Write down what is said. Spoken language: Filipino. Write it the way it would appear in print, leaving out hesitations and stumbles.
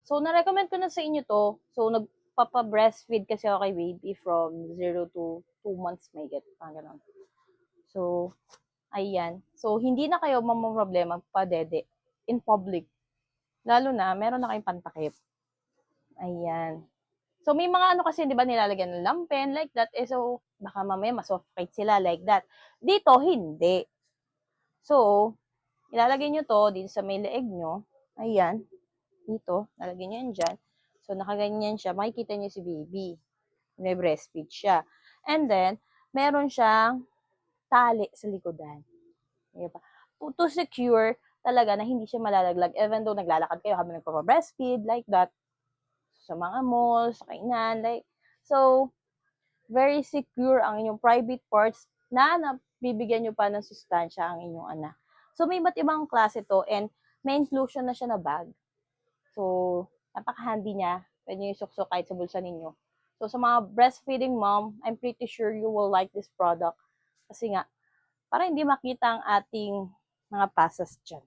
So, na-recommend ko na sa inyo to. So, nagpapa-breastfeed kasi ako kay baby from 0 to 2 months may get. Ganun. So, ayan. So, hindi na kayo mamroblema pa-dede in public. Lalo na, meron na kayong pantakip. Ayan. So, may mga ano kasi, di ba, nilalagyan ng lampen, like that. So, baka mamaya masuffocate sila, like that. Dito, hindi. So, ilalagay nyo to dito sa may leeg nyo. Ayan. Dito, lalagyan nyo yan dyan. So, nakaganyan siya. Makikita nyo si baby. May breastfeed siya. And then, meron siyang tali sa likodan. Diba? To secure talaga na hindi siya malalaglag. Even though naglalakad kayo habang nagpapa-breastfeed, like that. Sa mga malls, sa kainan, like. So, very secure ang inyong private parts na nabibigyan nyo pa ng sustansya ang inyong anak. So, may iba't ibang klase to and may inclusion na siya na bag. So, napaka-handy niya. Pwede nyo isuksok kahit sa bulsa ninyo. So, sa mga breastfeeding mom, I'm pretty sure you will like this product. Kasi nga, para hindi makita ang ating mga pasas dyan.